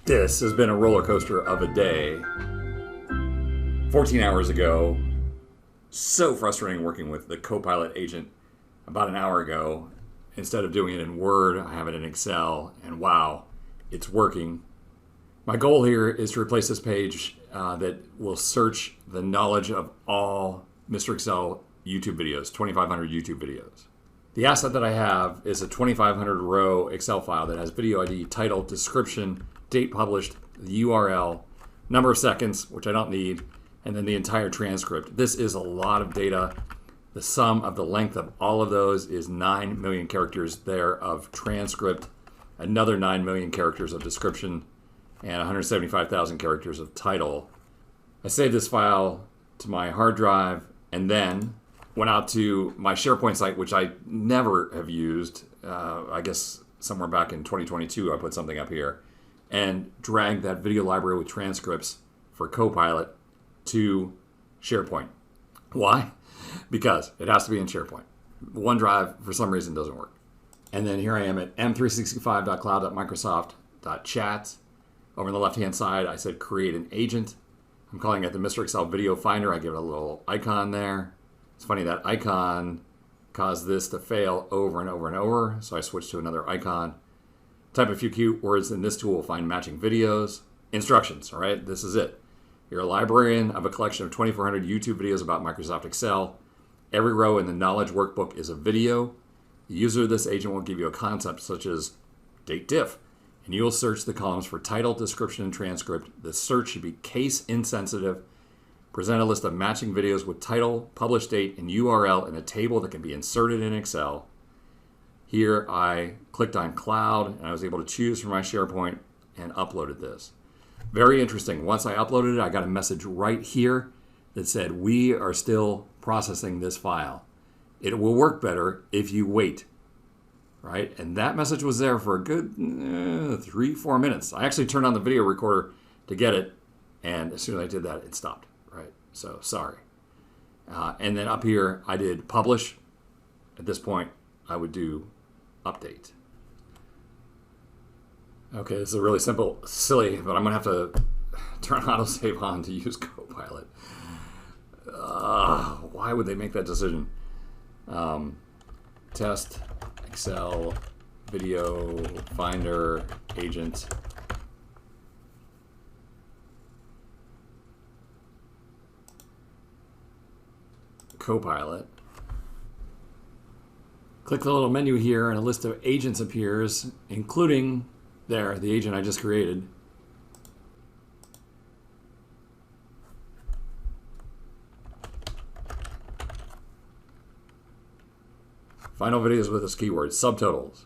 This has been a roller coaster of a day. 14 hours ago, so frustrating working with the Copilot agent. About an hour ago, instead of doing it in Word, I have it in Excel, and wow, it's working. My goal here is to replace this page that will search the knowledge of all MrExcel YouTube videos, 2,500 YouTube videos. The asset that I have is a 2,500 row Excel file that has video ID, title, description, date published, the URL, number of seconds, which I don't need, and then the entire transcript. This is a lot of data. The sum of the length of all of those is 9 million characters there of transcript, another 9 million characters of description, and 175,000 characters of title. I saved this file to my hard drive and then went out to my SharePoint site, which I never have used. I guess somewhere back in 2022, I put something up here, and dragged that video library with transcripts for Copilot to SharePoint. Why? Because it has to be in SharePoint. OneDrive, for some reason, doesn't work. And then here I am at m365.cloud.microsoft.chat. Over on the left-hand side, I said create an agent. I'm calling it the MrExcel Video Finder. I give it a little icon there. It's funny, that icon caused this to fail over and over and over, so I switched to another icon. Type a few keywords in this tool, will find matching videos. Instructions, all right? This is it. You're a librarian of a collection of 2,400 YouTube videos about Microsoft Excel. Every row in the knowledge workbook is a video. The user of this agent will give you a concept such as dateDIF, and you will search the columns for title, description, and transcript. The search should be case insensitive. Present a list of matching videos with title, published date, and URL in a table that can be inserted in Excel. Here I clicked on Cloud, and I was able to choose from my SharePoint and uploaded this. Very interesting. Once I uploaded it, I got a message right here that said, we are still processing this file. It will work better if you wait, right? And that message was there for a good 3-4 minutes. I actually turned on the video recorder to get it, and as soon as I did that, it stopped, right? So sorry. And then up here, I did publish. At this point, I would do update. Okay, this is really simple, silly, but I'm going to have to turn autosave on to use Copilot. Why would they make that decision? Test Excel Video Finder Agent. Copilot. Click the little menu here and a list of agents appears, including there, the agent I just created. Final videos with this keyword, subtotals.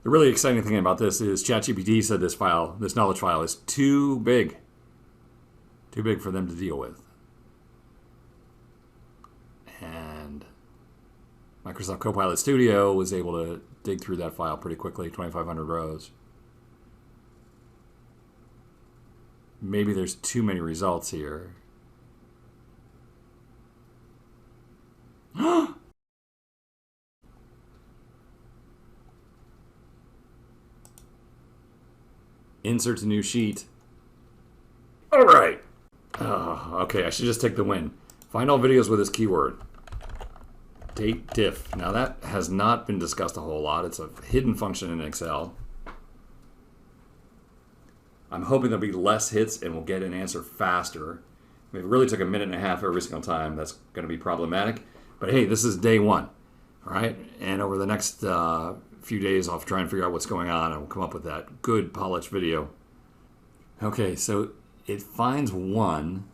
The really exciting thing about this is ChatGPT said this file, this knowledge file, is too big for them to deal with. And Microsoft Copilot Studio was able to dig through that file pretty quickly, 2,500 rows. Maybe there's too many results here. Insert a new sheet. All right. Okay, I should just take the win. Find all videos with this keyword. dateDIF. Now that has not been discussed a whole lot. It's a hidden function in Excel. I'm hoping there'll be less hits and we'll get an answer faster. If it really took a minute and a half every single time, that's going to be problematic. But hey, this is day one, all right? And over the next few days, I'll try and figure out what's going on and we'll come up with that good polished video. Okay, so it finds one.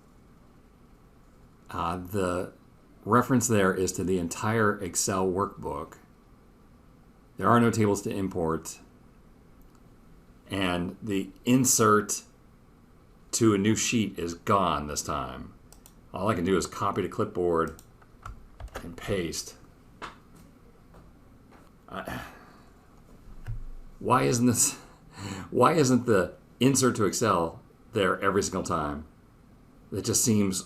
The reference there is to the entire Excel workbook. There are no tables to import. And the insert to a new sheet is gone this time. All I can do is copy to clipboard and paste. Why isn't the insert to Excel there every single time? It just seems,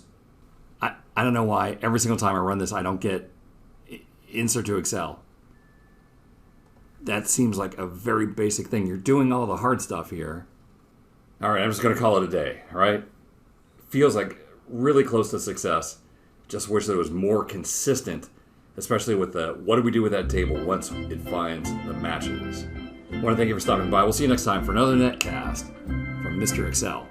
I don't know why every single time I run this, I don't get insert to Excel. That seems like a very basic thing. You're doing all the hard stuff here. All right, I'm just going to call it a day, all right? Feels like really close to success. Just wish that it was more consistent, especially with the what do we do with that table once it finds the matches. I want to thank you for stopping by. We'll see you next time for another netcast from Mr. Excel.